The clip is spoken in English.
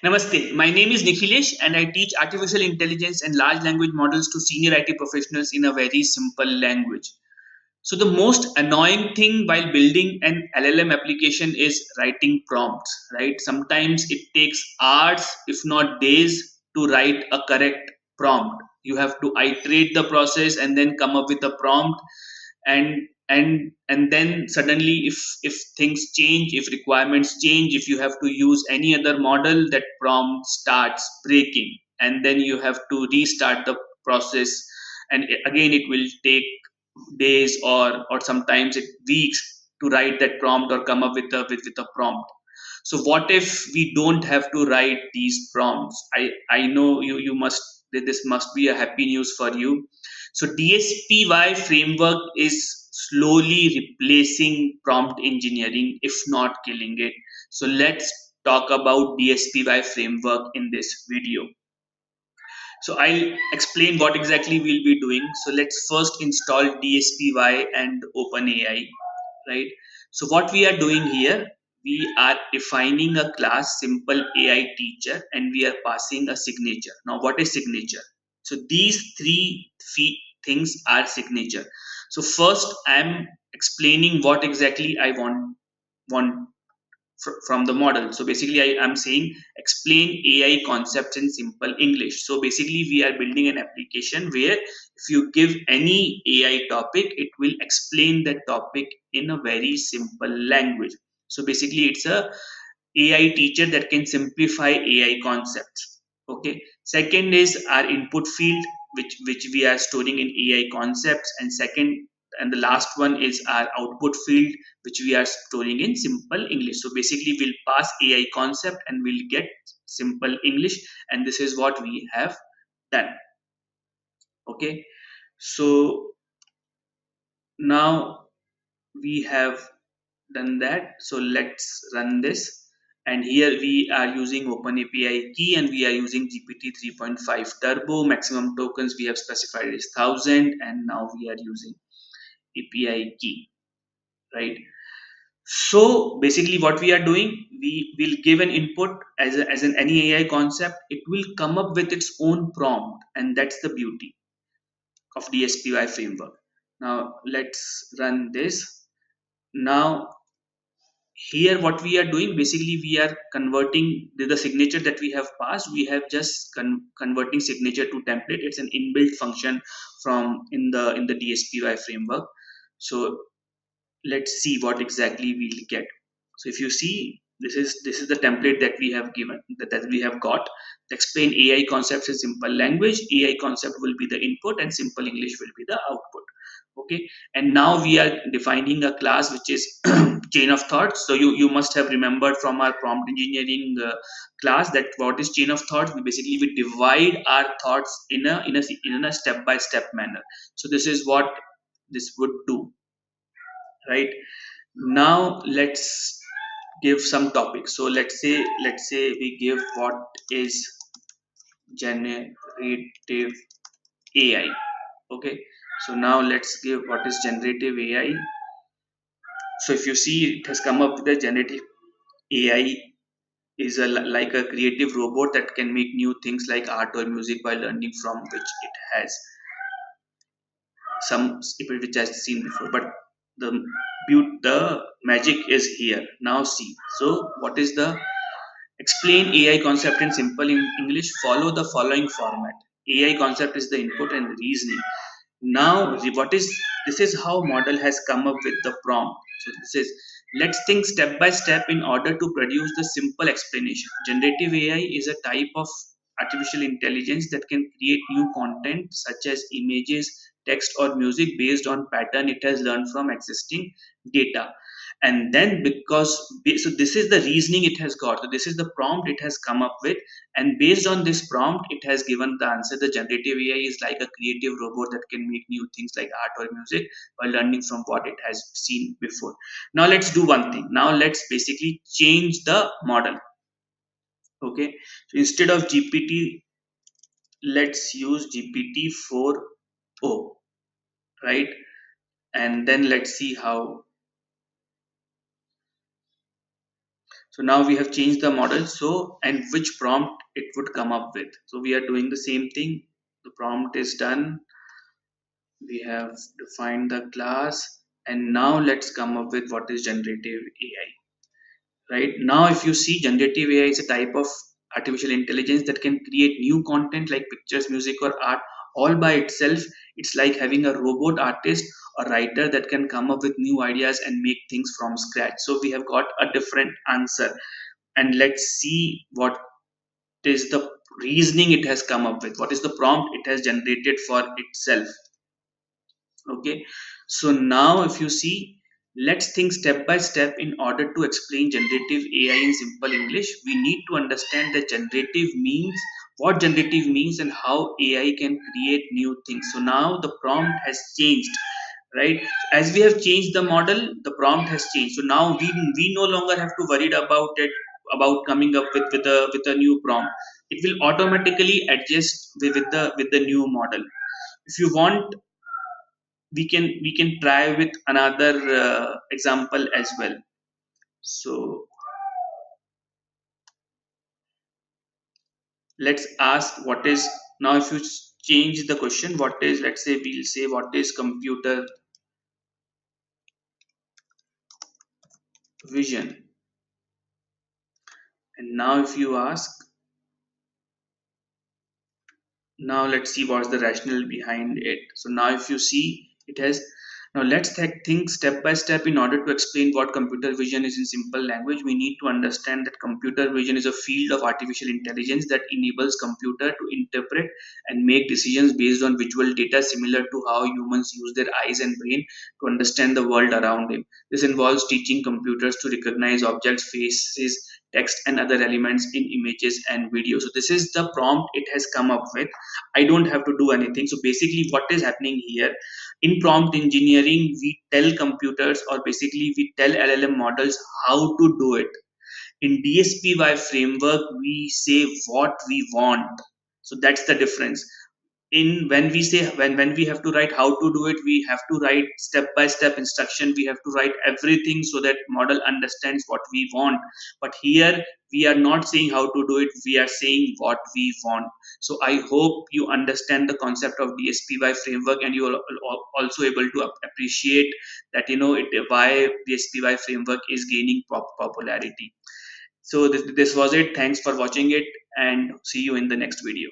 Namaste. My name is Nikhilesh and I teach artificial intelligence and large language models to senior IT professionals in a very simple language. So, the most annoying thing while building an LLM application is writing prompts, right? Sometimes it takes hours, if not days, to write a correct prompt. You have to iterate the process and then come up with a prompt, and then suddenly if things change, if requirements change, if you have to use any other model, that prompt starts breaking and then you have to restart the process, and again it will take days or sometimes it weeks to write that prompt or come up with a prompt. So what if we don't have to write these prompts? I know you must, this must be a happy news for you. So DSPy framework is slowly replacing prompt engineering, if not killing it. So let's talk about DSPy framework in this video. So I'll explain what exactly we'll be doing. So let's first install DSPy and OpenAI, right? So what we are doing here, we are defining a class simple AI teacher and we are passing a signature. Now what is signature? So these things are signature. So first I'm explaining what exactly I want from the model. So basically I am saying explain AI concepts in simple English. So basically we are building an application where if you give any AI topic, it will explain that topic in a very simple language. So basically it's a AI teacher that can simplify AI concepts. Okay, second is our input field, which we are storing in AI concepts, and second and the last one is our output field, which we are storing in simple English. So basically we'll pass AI concept and we'll get simple English, and this is what we have done. Okay, so now we have done that. So let's run this, and here we are using OpenAPI key and we are using GPT 3.5 turbo. Maximum tokens we have specified is 1000, and now we are using API key, right? So basically what we are doing, we will give an input as an any AI concept, it will come up with its own prompt, and that's the beauty of DSPy framework. Now let's run this. Now here what we are doing, basically we are converting the signature that we have passed, we have just converting signature to template. It's an inbuilt function from in the DSPy framework. So let's see what exactly we'll get. So if you see, this is the template that we have given, that we have got. Explain AI concepts in simple language. AI concept will be the input and simple English will be the output. Okay, and now we are defining a class which is chain of thoughts. So you must have remembered from our prompt engineering class that what is chain of thoughts. We basically we divide our thoughts in a step by step manner. So this is what this would do, right? Now let's give some topics. So let's say we give what is generative AI. Okay, so now let's give what is generative AI. So if you see, it has come up with a generative AI is like a creative robot that can make new things like art or music by learning from which it has some people which I've seen before. But the the magic is here. Now see. So what is the explain AI concept in simple English? Follow the following format. AI concept is the input and reasoning. Now what is this is how model has come up with the prompt. So this is, let's think step by step in order to produce the simple explanation. Generative AI is a type of artificial intelligence that can create new content such as images, text or music based on pattern it has learned from existing data. And then because so this is the reasoning it has got, so this is the prompt it has come up with, and based on this prompt it has given the answer. The generative AI is like a creative robot that can make new things like art or music by learning from what it has seen before. Now let's do one thing. Now let's basically change the model. Okay, so instead of GPT, let's use GPT 4o, right? And then let's see how. So now we have changed the model, so and which prompt it would come up with. So we are doing the same thing. The prompt is done, we have defined the class, and now let's come up with what is generative AI. Right now, if you see, generative AI is a type of artificial intelligence that can create new content like pictures, music, or art all by itself. It's like having a robot artist or writer that can come up with new ideas and make things from scratch. So we have got a different answer, and let's see what is the reasoning it has come up with, what is the prompt it has generated for itself. Okay, so now if you see, let's think step by step. In order to explain generative AI in simple English, we need to understand that generative means, what generative means, and how AI can create new things. So now the prompt has changed, right? As we have changed the model, the prompt has changed. So now we no longer have to worry about it, about coming up with a new prompt. It will automatically adjust with the new model. If you want, we can try with another example as well. So let's ask what is, now if you change the question, what is, let's say we'll say what is computer vision. And now if you ask, now let's see what's the rationale behind it. So now if you see, it has, now let's think step by step. In order to explain what computer vision is in simple language, we need to understand that computer vision is a field of artificial intelligence that enables computer to interpret and make decisions based on visual data, similar to how humans use their eyes and brain to understand the world around them. This involves teaching computers to recognize objects, faces, text, and other elements in images and videos. So this is the prompt it has come up with. I don't have to do anything. So basically what is happening here, in prompt engineering, we tell computers, or basically we tell LLM models how to do it. In DSPy framework, we say what we want. So that's the difference. In when we say, when we have to write how to do it, we have to write step by step instruction, we have to write everything so that model understands what we want. But here we are not saying how to do it, we are saying what we want. So I hope you understand the concept of DSPy framework, and you are also able to appreciate that, why DSPy framework is gaining popularity. So this was it. Thanks for watching it, and see you in the next video.